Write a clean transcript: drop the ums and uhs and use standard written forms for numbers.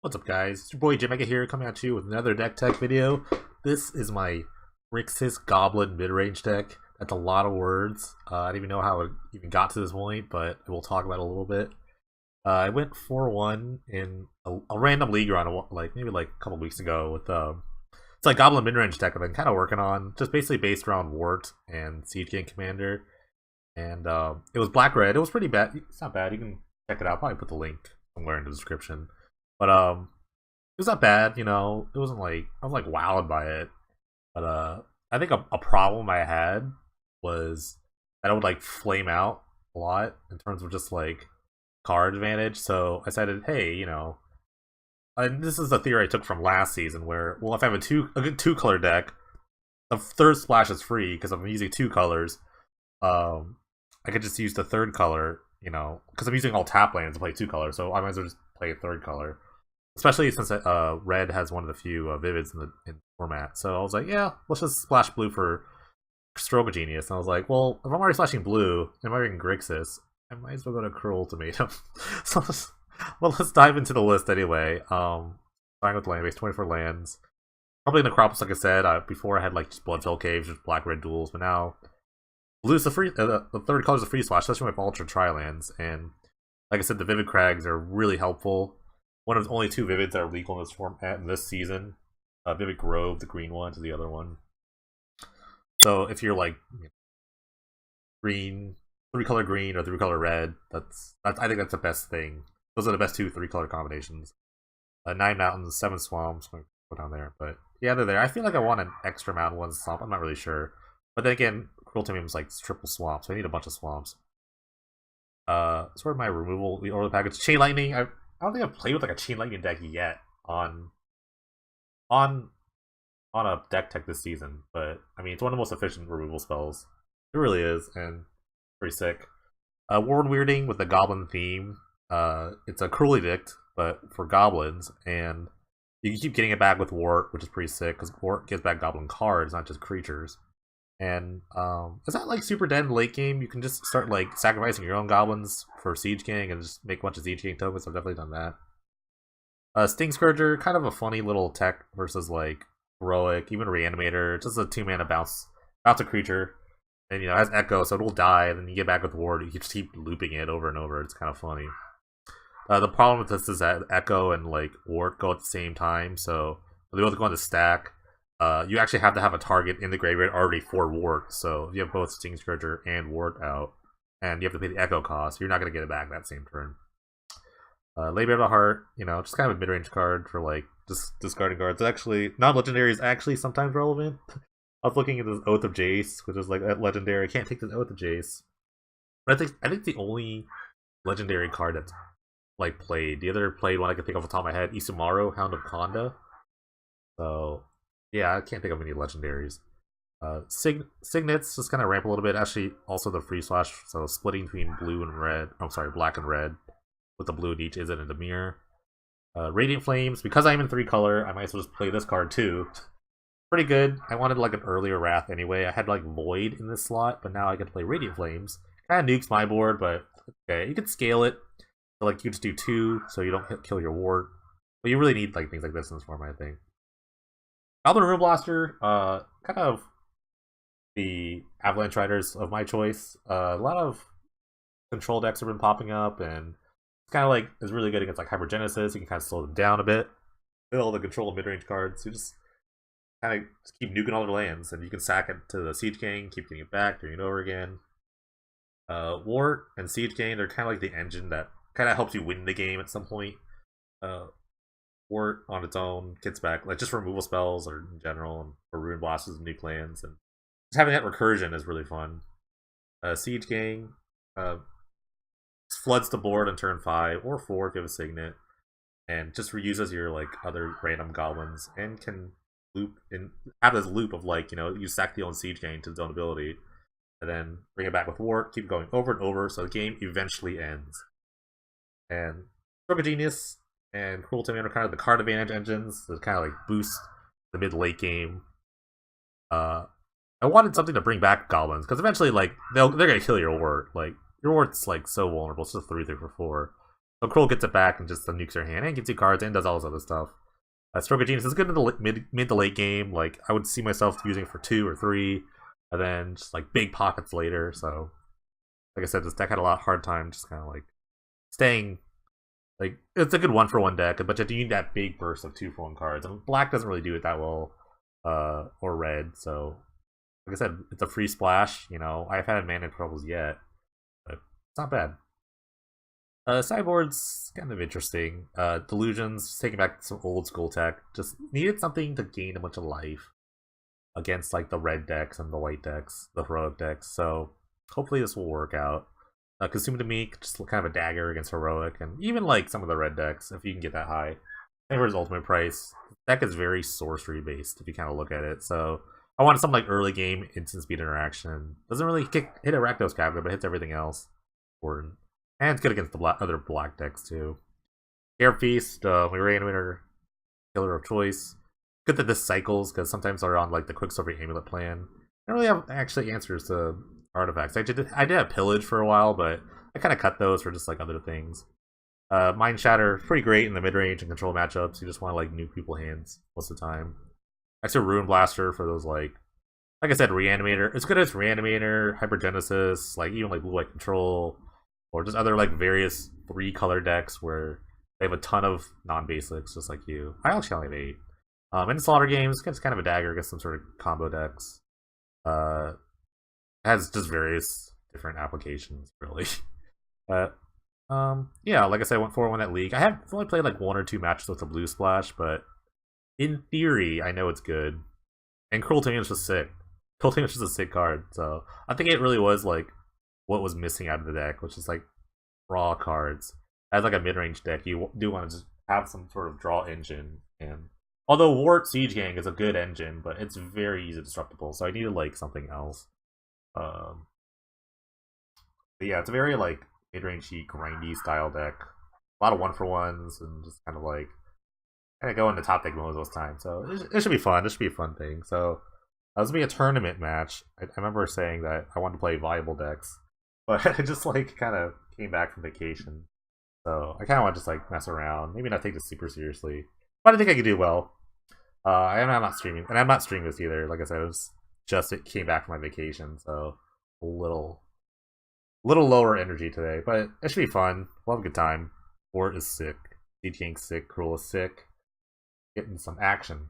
What's up, guys? It's your boy Jim here, coming at you with another deck tech video. This is my Rixis Goblin mid-range deck. That's a lot of words. I don't even know how it even got to this point, but we'll talk about it a little bit. I went 4-1 in a random league run, maybe a couple weeks ago with it's like Goblin mid-range deck I've been kind of working on, just basically based around Wart and Siege Gang Commander. And it was black-red. It was pretty bad. It's not bad. You can check it out. I'll probably put the link somewhere in the description. But it was not bad, you know. It wasn't like I was like wowed by it. But I think a problem I had was that I would like flame out a lot in terms of just like card advantage. So I decided, hey, you know, and this is a theory I took from last season where, well, if I have a good two color deck, the third splash is free because I'm using two colors. I could just use the third color, you know, because I'm using all tap lands to play two colors, so I might as well just play a third color. Especially since red has one of the few vivids in the format. So I was like, yeah, let's just splash blue for Stroke of Genius. And I was like, well, if I'm already splashing blue and I'm already in Grixis, I might as well go to Cruel Ultimatum. So let's dive into the list anyway. Starting with land base, 24 lands. Probably Necropolis, like I said. Before I had like just Bloodfell Caves, just black-red duels, but now blue's the free. The third color is a free splash, especially with Ultra Tri-lands. And like I said, the Vivid Crags are really helpful. One of the only two Vivids that are legal in this format in this season. Vivid Grove, the green one, to the other one. So if you're like green, three-color green or three-color red, that's I think that's the best thing. Those are the best two three-color combinations. 9 mountains, 7 swamps. I'm gonna go down there, but yeah, they're there. I feel like I want an extra mountain, one swamp. I'm not really sure, but then again, Cruel Ultimatum is like triple swamps, so I need a bunch of swamps. Sort of my removal the order package. Chain Lightning. I don't think I've played with like a Chain Lightning deck yet on a deck tech this season, but I mean it's one of the most efficient removal spells. It really is, and pretty sick. World Weirding with the Goblin theme. It's a Cruel Edict, but for goblins, and you can keep getting it back with Wart, which is pretty sick because Wart gives back Goblin cards, not just creatures. And it's not like super dead in the late game. You can just start like sacrificing your own goblins for Siege Gang and just make a bunch of Siege Gang tokens. I've definitely done that. Sting Scourger, kind of a funny little tech versus like Heroic, even Reanimator. Just a 2-mana bounce a creature, and you know it has Echo, so it'll die. And then you get back with Ward. You just keep looping it over and over. It's kind of funny. The problem with this is that Echo and like Ward go at the same time, so they both go on the stack. You actually have to have a target in the graveyard already for Ward. So if you have both Sting Scourger and Ward out, and you have to pay the Echo cost, you're not going to get it back that same turn. Labor of the Heart, you know, just kind of a mid-range card for like just discarding cards. Actually, non-legendary is actually sometimes relevant. I was looking at this Oath of Jace, which is like a legendary. I can't take this Oath of Jace, but I think the only legendary card that's like played, the other played one I can think of off the top of my head, Isamaru, Hound of Konda. So yeah, I can't think of any legendaries. Signets just kind of ramp a little bit. Actually, also the free slash, so splitting between blue and red. I'm sorry, black and red, with the blue in each isn't in the mirror. Radiant Flames, because I'm in 3-color, I might as well just play this card too. Pretty good. I wanted like an earlier Wrath anyway. I had like Void in this slot, but now I get to play Radiant Flames. Kind of nukes my board, but okay. You can scale it. So, like you just do 2, so you don't kill your ward. But you really need like things like this in this format, I think. Goblin Ruin Blaster, kind of the Avalanche Riders of my choice. A lot of control decks have been popping up, and it's kind of like it's really good against like Hypergenesis. You can kind of slow them down a bit. With all the control of mid-range cards, you just kind of keep nuking all their lands, and you can sack it to the Siege Gang, keep getting it back, doing it over again. Wart and Siege Gang, they're kind of like the engine that kind of helps you win the game at some point. Wart on its own gets back like just removal spells or in general, and for Ruin Blasters and nuke lands, and just having that recursion is really fun. Siege Gang floods the board on turn 5 or 4 if you have a Signet, and just reuses your like other random goblins, and can loop and have this loop of like, you know, you sack the own Siege Gang to its own ability, and then bring it back with Wart, keep going over and over, so the game eventually ends. And Stroke of Genius and Cruel Ultimatum are kind of the card advantage engines that kind of like boost the mid-late game. I wanted something to bring back goblins, because eventually like they're gonna kill your Wart. Like your Wart's like so vulnerable. It's just 3/4. So Kroll gets it back and just nukes her hand and gets you cards and does all this other stuff. Stroke of Genius is good in the mid to late game. Like, I would see myself using it for 2 or 3, and then just like big pockets later. So, like I said, this deck had a lot hard time just kind of like staying. Like, it's a good 1-for-1 deck, but you need that big burst of 2-for-1 cards, and black doesn't really do it that well, or red. So, like I said, it's a free splash. You know, I've had mana troubles yet, but it's not bad. Sideboard's kind of interesting. Delusions, taking back some old school tech. Just needed something to gain a bunch of life against like the red decks and the white decks, the heroic decks. So hopefully this will work out. Consume to Meek, just kind of a dagger against heroic, and even like some of the red decks, if you can get that high. Same for his ultimate price. Deck is very sorcery based if you kind of look at it. So I wanted some like early game instant speed interaction. Doesn't really hit a Rakdos Cabinet, but hits everything else. Important. And it's good against the other black decks too. Air Feast, Reanimator, Killer of Choice. Good that this cycles, because sometimes they're on like the Quicksilver Amulet plan. I don't really have actually answers to artifacts. I did have Pillage for a while, but I kind of cut those for just like other things. Mind Shatter, pretty great in the mid range and control matchups. You just want to like nuke people's hands most of the time. Extra Ruin Blaster for those like I said, Reanimator. It's good as Reanimator, Hypergenesis, like even like Blue White Control, or just other like various 3-color decks where they have a ton of non-basics just like you. I actually only have 8. In Slaughter games, it's kind of a dagger against some sort of combo decks. It has just various different applications, really. But yeah, like I said, I went 4-1 at League. I have only played like 1 or 2 matches with the Blue Splash, but in theory, I know it's good. And Cruel Team is just sick. Cruel Team is just a sick card, so I think it really was like what was missing out of the deck, which is like raw cards. As like a mid-range deck, you do want to just have some sort of draw engine. And although Wart Siege Gang is a good engine, but it's very easy disruptible, so I needed like something else. But yeah, it's a very like mid-range grindy style deck. A lot of 1-for-1s and just kind of go into top deck mode those times. So it should be fun. It should be a fun thing. So this will be a tournament match. I remember saying that I wanted to play viable decks, but I just like kind of came back from vacation, so I kind of want to just like mess around. Maybe not take this super seriously, but I think I could do well. I'm not streaming, and I'm not streaming this either. Like I said, it came back from my vacation, so a little lower energy today, but it should be fun. We'll have a good time. Fort is sick. Siege Gang's sick. Cruel is sick. Getting some action.